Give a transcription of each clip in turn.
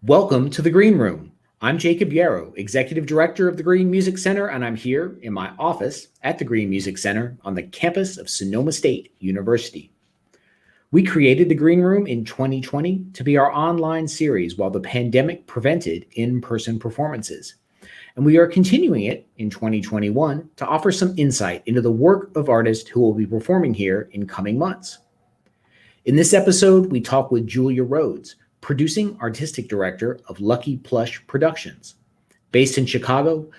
Welcome to the Green Room. I'm Jacob Yarrow, Executive Director of the Green Music Center, and I'm here in my office at the Green Music Center on the campus of Sonoma State University. We created the Green Room in 2020 to be our online series while the pandemic prevented in-person performances. And we are continuing it in 2021 to offer some insight into the work of artists who will be performing here in coming months. In this episode, we talk with Julia Rhoads, producing artistic director of Plush Productions. Based in Chicago,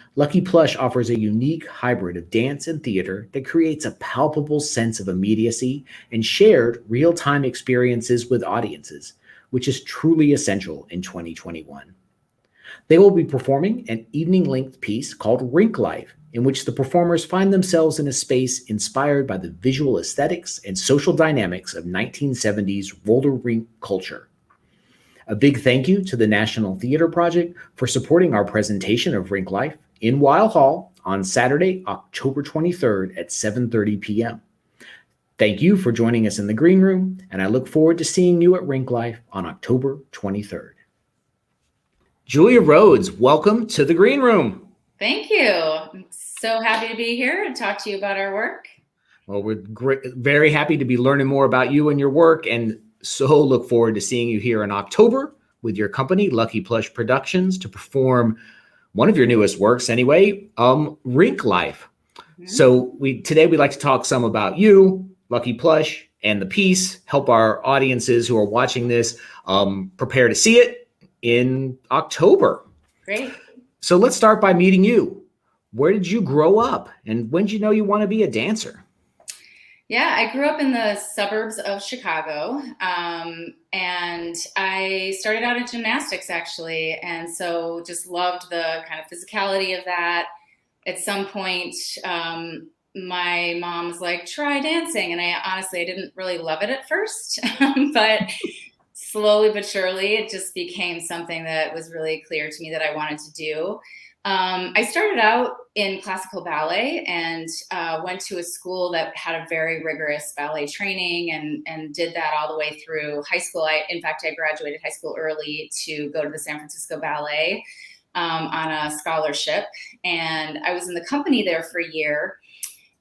Plush offers a unique hybrid of dance and theater that creates a palpable sense of immediacy and shared real-time experiences with audiences, which is truly essential in 2021. They will be performing an evening-length piece called Rink Life, in which the performers find themselves in a space inspired by the visual aesthetics and social dynamics of 1970s roller rink culture. A big thank you to the National Theater Project for supporting our presentation of Rink Life in Weill Hall on Saturday, October 23rd at 7:30 p.m. Thank you for joining us in the Green Room, and I look forward to seeing you at Rink Life on October 23rd. Julia Rhoads, welcome to the Green Room. Thank you. I'm so happy to be here and talk to you about our work. Well, we're very happy to be learning more about you and your work, and so look forward to seeing you here in October with your company, Plush Productions, to perform one of your newest works anyway, Rink Life. Mm-hmm. So today we'd like to talk some about you, Plush, and the piece, help our audiences who are watching this prepare to see it in October. Great. So let's start by meeting you. Where did you grow up, and when did you know you want to be a dancer? Yeah, I grew up in the suburbs of Chicago, and I started out in gymnastics, actually, and so just loved the kind of physicality of that. At some point, my mom was like, try dancing, and I didn't really love it at first, but slowly but surely, it just became something that was really clear to me that I wanted to do. I started out in classical ballet and went to a school that had a very rigorous ballet training and did that all the way through high school. In fact, I graduated high school early to go to the San Francisco Ballet on a scholarship. And I was in the company there for a year.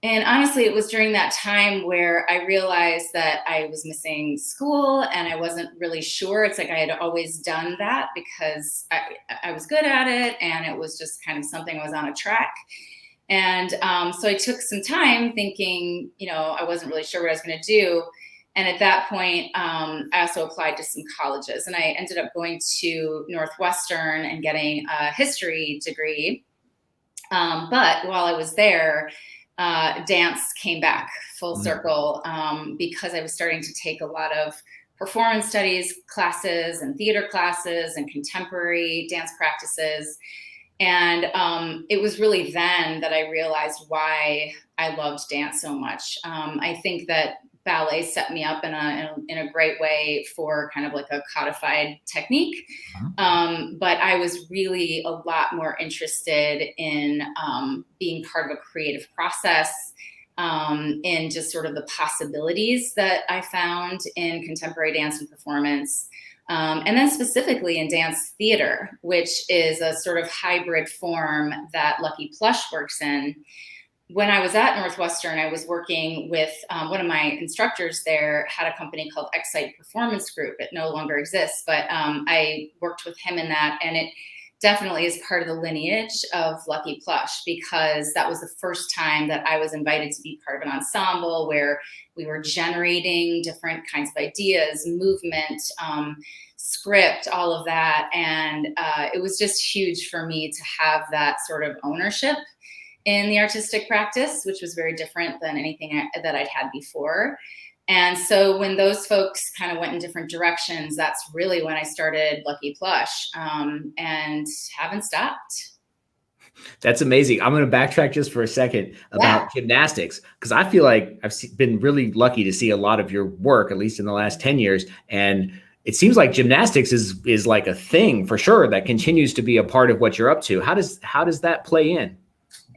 And honestly, it was during that time where I realized that I was missing school and I wasn't really sure. It's like I had always done that because I was good at it and it was just kind of something I was on a track. And so I took some time thinking, I wasn't really sure what I was going to do. And at that point, I also applied to some colleges and I ended up going to Northwestern and getting a history degree. But while I was there, dance came back full circle because I was starting to take a lot of performance studies classes and theater classes and contemporary dance practices. And it was really then that I realized why I loved dance so much. I think that ballet set me up in a great way for kind of like a codified technique. But I was really a lot more interested in being part of a creative process, in just sort of the possibilities that I found in contemporary dance and performance. And then specifically in dance theater, which is a sort of hybrid form that Plush works in. When I was at Northwestern, I was working with one of my instructors there, had a company called Excite Performance Group. It no longer exists, but I worked with him in that. And it definitely is part of the lineage of Plush because that was the first time that I was invited to be part of an ensemble where we were generating different kinds of ideas, movement, script, all of that. And it was just huge for me to have that sort of ownership in the artistic practice, which was very different than anything that I'd had before. And so when those folks kind of went in different directions, that's really when I started Plush and haven't stopped. That's amazing. I'm going to backtrack just for a second about gymnastics, because I feel like I've been really lucky to see a lot of your work, at least in the last 10 years. And it seems like gymnastics is like a thing for sure that continues to be a part of what you're up to. How does that play in?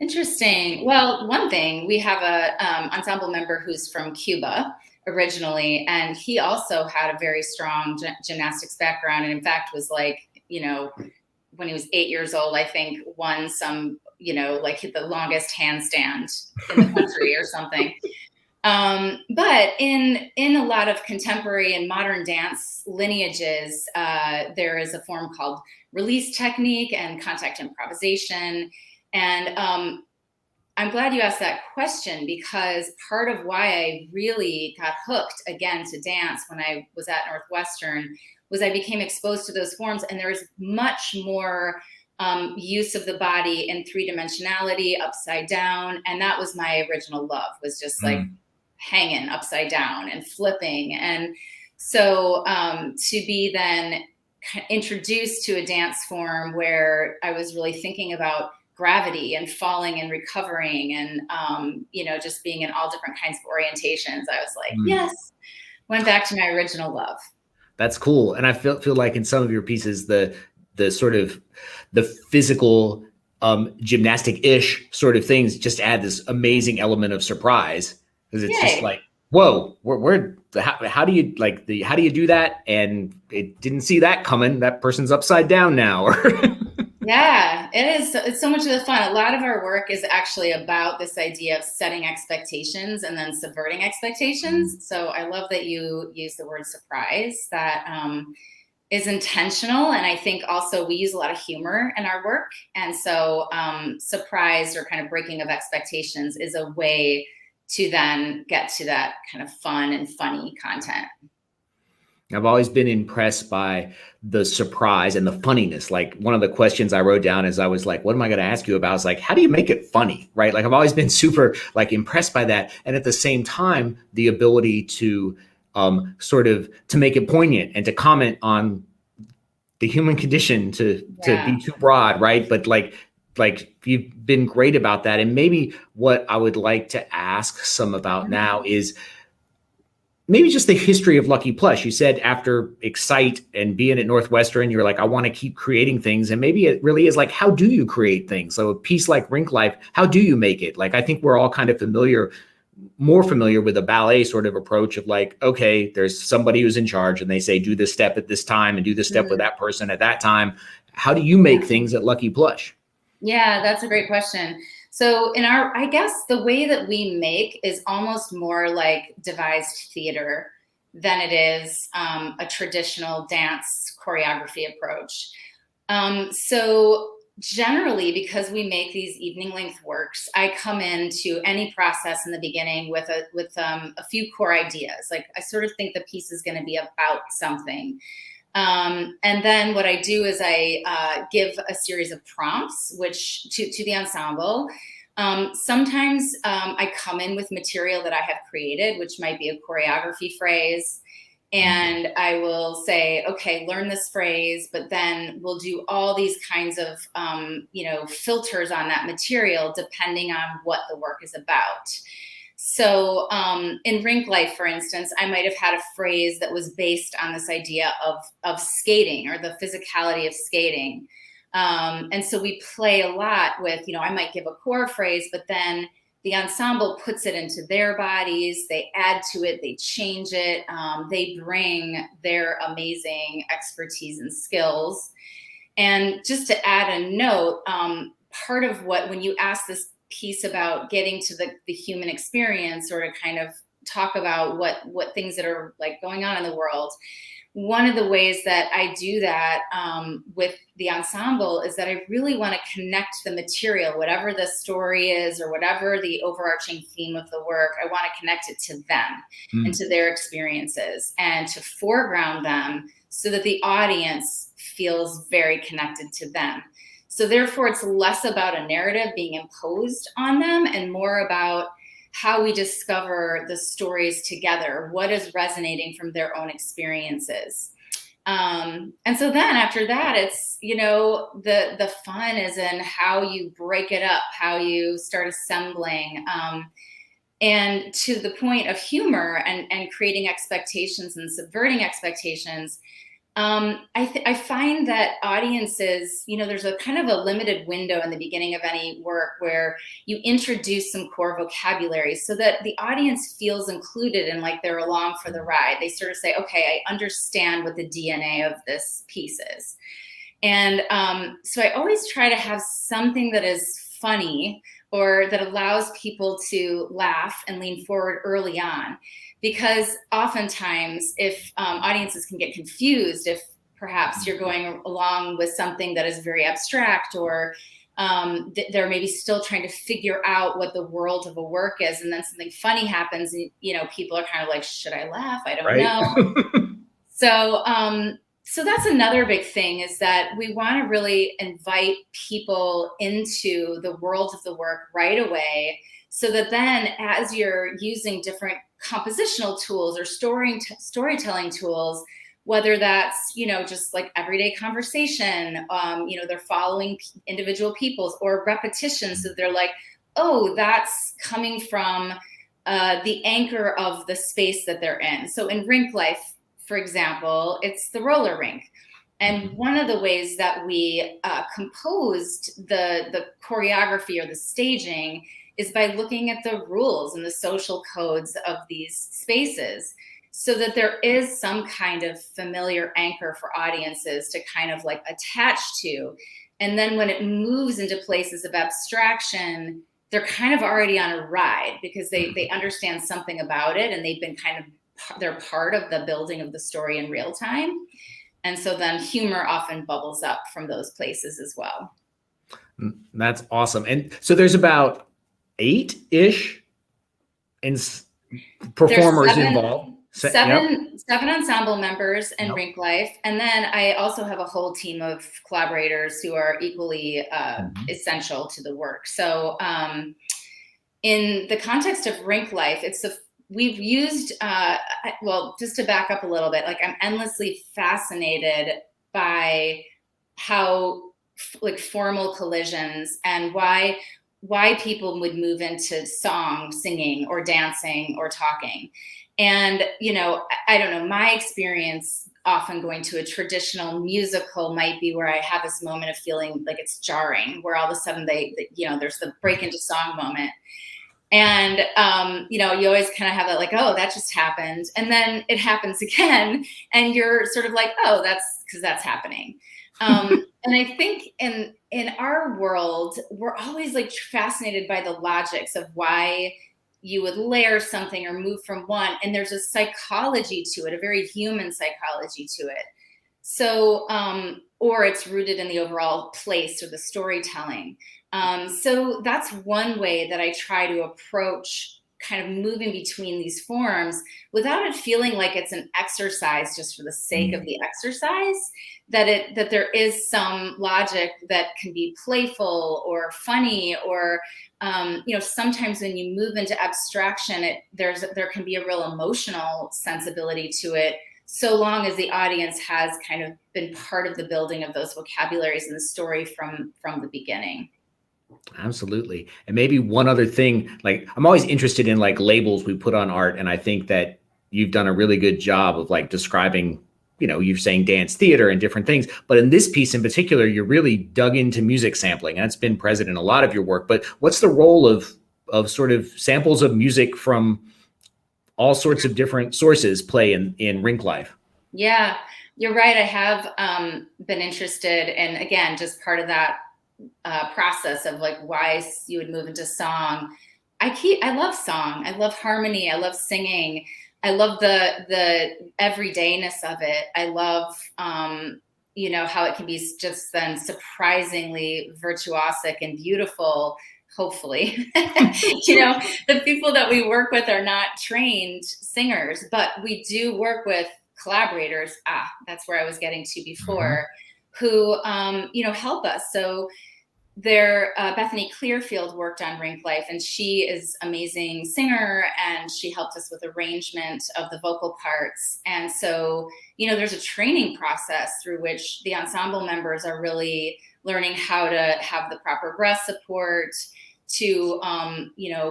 Interesting. Well, one thing, we have a ensemble member who's from Cuba originally, and he also had a very strong gymnastics background, and in fact was like when he was 8 years old, I think won some, like hit the longest handstand in the country or something. But in a lot of contemporary and modern dance lineages, there is a form called release technique and contact improvisation. And I'm glad you asked that question, because part of why I really got hooked again to dance when I was at Northwestern was I became exposed to those forms, and there's much more use of the body in three-dimensionality, upside down. And that was my original love, was just like hanging upside down and flipping. And so to be then introduced to a dance form where I was really thinking about gravity and falling and recovering and, just being in all different kinds of orientations, I was like, yes, went back to my original love. That's cool. And I feel like in some of your pieces, the sort of the physical gymnastic-ish sort of things just add this amazing element of surprise, because it's just like, whoa, how do you how do you do that? And it didn't see that coming. That person's upside down now. Yeah, it is. It's so much of the fun. A lot of our work is actually about this idea of setting expectations and then subverting expectations. So I love that you use the word surprise. That is intentional. And I think also we use a lot of humor in our work. And so surprise, or kind of breaking of expectations, is a way to then get to that kind of fun and funny content. I've always been impressed by the surprise and the funniness. Like, one of the questions I wrote down as I was like, what am I going to ask you about? I was like, how do you make it funny? Right. Like, I've always been super impressed by that. And at the same time, the ability to sort of to make it poignant and to comment on the human condition, to be too broad. Right. But like you've been great about that. And maybe what I would like to ask some about now is maybe just the history of Lucky Plush. You said after Excite and being at Northwestern, you're like, I want to keep creating things. And maybe it really is like, how do you create things? So a piece like Rink Life, how do you make it? Like, I think we're all kind of more familiar with a ballet sort of approach of like, okay, there's somebody who's in charge and they say, do this step at this time and do this step with that person at that time. How do you make things at Lucky Plush? Yeah, that's a great question. So I guess the way that we make is almost more like devised theater than it is a traditional dance choreography approach. So generally, because we make these evening length works, I come into any process in the beginning with a few core ideas. Like, I sort of think the piece is going to be about something. And then what I do is I give a series of prompts, which to the ensemble. Sometimes I come in with material that I have created, which might be a choreography phrase. And I will say, okay, learn this phrase, but then we'll do all these kinds of, filters on that material depending on what the work is about. So in Rink Life, for instance, I might have had a phrase that was based on this idea of skating, or the physicality of skating. And so we play a lot with, I might give a core phrase, but then the ensemble puts it into their bodies, they add to it, they change it, they bring their amazing expertise and skills. And just to add a note, part of when you ask this piece about getting to the human experience, or to kind of talk about what things that are like going on in the world, one of the ways that I do that with the ensemble is that I really want to connect the material, whatever the story is or whatever the overarching theme of the work, I want to connect it to them and to their experiences, and to foreground them so that the audience feels very connected to them. So therefore, it's less about a narrative being imposed on them and more about how we discover the stories together, what is resonating from their own experiences. And so then after that, it's, the fun is in how you break it up, how you start assembling. And to the point of humor and creating expectations and subverting expectations, I find that audiences, there's a kind of a limited window in the beginning of any work where you introduce some core vocabulary so that the audience feels included and like they're along for the ride. They sort of say, okay, I understand what the DNA of this piece is. And so I always try to have something that is funny or that allows people to laugh and lean forward early on. Because oftentimes, if audiences can get confused, if perhaps you're going along with something that is very abstract, or they're maybe still trying to figure out what the world of a work is, and then something funny happens, and people are kind of like, should I laugh? I don't Right. know. So, so that's another big thing, is that we want to really invite people into the world of the work right away, so that then as you're using different compositional tools or storytelling tools, whether that's, just like everyday conversation, they're following individual people's, or repetition. So they're like, oh, that's coming from the anchor of the space that they're in. So in Rink Life, for example, it's the roller rink. And one of the ways that we composed the choreography or the staging is by looking at the rules and the social codes of these spaces, so that there is some kind of familiar anchor for audiences to kind of like attach to. And then when it moves into places of abstraction, they're kind of already on a ride, because they understand something about it, and they've been they're part of the building of the story in real time. And so then humor often bubbles up from those places as well. That's awesome. And so there's about 8-ish performers involved. Seven ensemble members in Yep. Rink Life. And then I also have a whole team of collaborators who are equally essential to the work. So in the context of Rink Life, we've used, well, just to back up a little bit, like, I'm endlessly fascinated by how like formal collisions, and why people would move into song, singing, or dancing, or talking. And, I don't know, my experience often going to a traditional musical might be where I have this moment of feeling like it's jarring, where all of a sudden there's the break into song moment. And, you always kind of have that, like, oh, that just happened. And then it happens again. And you're sort of like, oh, that's because that's happening. And I think in our world, we're always like fascinated by the logics of why you would layer something or move from one. And there's a psychology to it, a very human psychology to it. So, or it's rooted in the overall place or the storytelling. So that's one way that I try to approach kind of moving between these forms without it feeling like it's an exercise just for the sake of the exercise, that there is some logic that can be playful or funny, or sometimes when you move into abstraction, there can be a real emotional sensibility to it, so long as the audience has kind of been part of the building of those vocabularies and the story from the beginning. Absolutely. And maybe one other thing, like, I'm always interested in like labels we put on art. And I think that you've done a really good job of like describing, you're saying dance theater and different things. But in this piece in particular, you're really dug into music sampling. And that's been present in a lot of your work. But what's the role of sort of samples of music from all sorts of different sources play in Rink Life? Yeah, you're right. I have been interested in, again, just part of that process of like why you would move into song. I love song. I love harmony. I love singing. I love the everydayness of it. I love, how it can be just then surprisingly virtuosic and beautiful. Hopefully, the people that we work with are not trained singers, but we do work with collaborators. That's where I was getting to before, who, help us. So Bethany Clearfield worked on Rink Life, and she is amazing singer, and she helped us with arrangement of the vocal parts. And so, there's a training process through which the ensemble members are really learning how to have the proper breath support, to,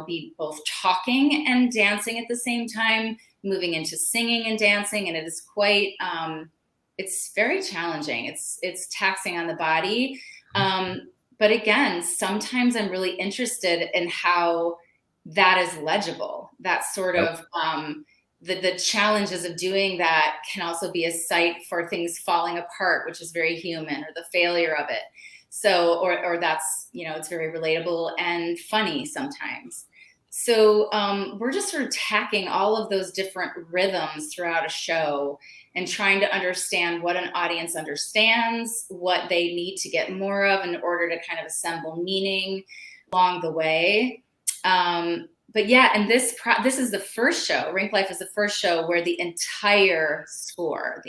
be both talking and dancing at the same time, moving into singing and dancing. And it is quite, it's very challenging. It's taxing on the body. But again, sometimes I'm really interested in how that is legible, that sort of the challenges of doing that can also be a site for things falling apart, which is very human, or the failure of it. So, or that's, it's very relatable and funny sometimes. So we're just sort of tacking all of those different rhythms throughout a show and trying to understand what an audience understands, what they need to get more of in order to kind of assemble meaning along the way. But yeah, and this is the first show. Rink Life is the first show where the entire score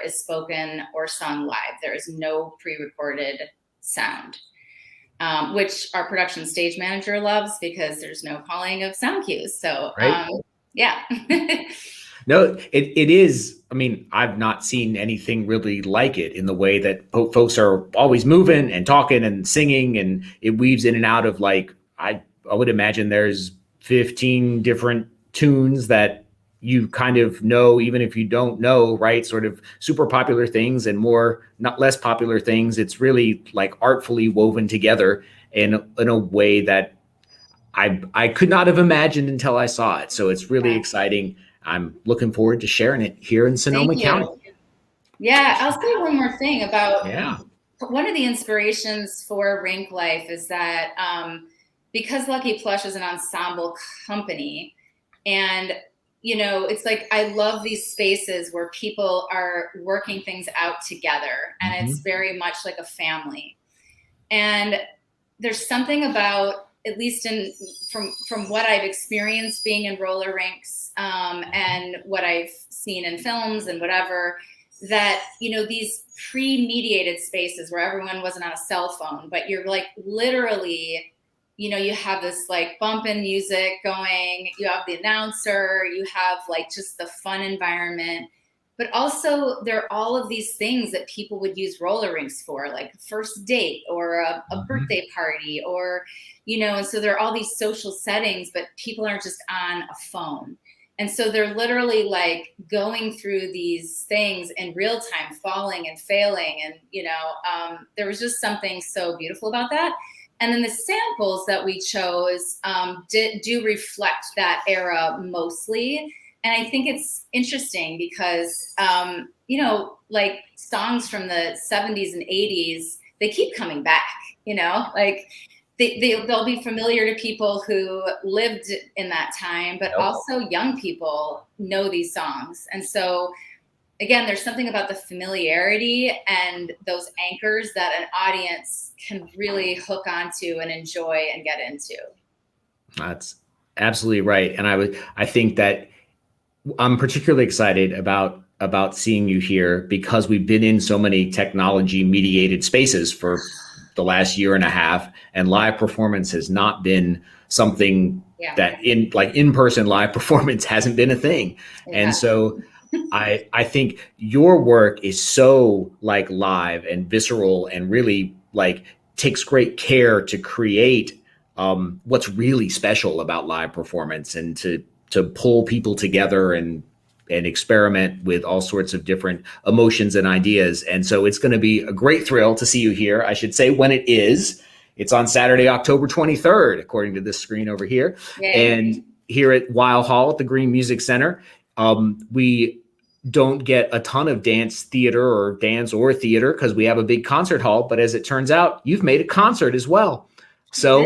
is spoken or sung live. There is no pre-recorded sound, which our production stage manager loves because there's no calling of sound cues. So Right. yeah. No, it is. I mean, I've not seen anything really like it in the way that folks are always moving and talking and singing, and it weaves in and out of, like, I would imagine there's 15 different tunes that you kind of know, even if you don't know, right? Sort of super popular things and more, not less popular things. It's really like artfully woven together in a way that I could not have imagined until I saw it. So it's really exciting. I'm looking forward to sharing it here in Sonoma Thank County. you. Yeah, I'll say one more thing about Yeah. one of the inspirations for Rink Life is that because Lucky Plush is an ensemble company, and it's like I love these spaces where people are working things out together, and it's very much like a family. And there's something about, at least from what I've experienced being in roller rinks and what I've seen in films and whatever, that these pre-mediated spaces where everyone wasn't on a cell phone, but you're like literally, you have this like bumping music going, you have the announcer, you have like just the fun environment. But also there are all of these things that people would use roller rinks for, like a first date or a birthday party, or, and so there are all these social settings, but people aren't just on a phone. And so they're literally like going through these things in real time, falling and failing. And, there was just something so beautiful about that. And then the samples that we chose do reflect that era mostly. And I think it's interesting because, like songs from the 70s and 80s, they keep coming back, like they'll be familiar to people who lived in that time, but also young people know these songs. And so, again, there's something about the familiarity and those anchors that an audience can really hook onto and enjoy and get into. That's absolutely right. And I think that I'm particularly excited about seeing you here because we've been in so many technology mediated spaces for the last year and a half, and live performance has not been something that in-person live performance hasn't been a thing. And so I think your work is so like live and visceral and really like takes great care to create what's really special about live performance, and to pull people together and experiment with all sorts of different emotions and ideas. And so it's going to be a great thrill to see you here. I should say when it is. It's on Saturday, October 23rd, according to this screen over here. Yay. And here at Weil Hall at the Green Music Center, we don't get a ton of dance theater because we have a big concert hall. But as it turns out, you've made a concert as well. So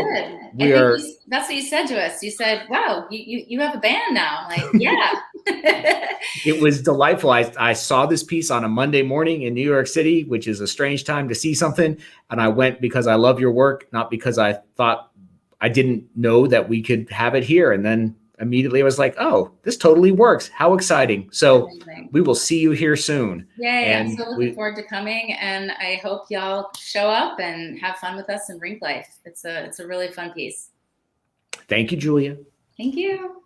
that's what you said to us. You said, wow, you have a band now. I'm like, yeah. It was delightful. I saw this piece on a Monday morning in New York City, which is a strange time to see something. And I went because I love your work, not because I thought, I didn't know that we could have it here. And then immediately I was like, oh, this totally works. How exciting. So we will see you here soon. Yay, I'm so looking forward to coming, and I hope y'all show up and have fun with us in Rink Life. It's a really fun piece. Thank you, Julia. Thank you.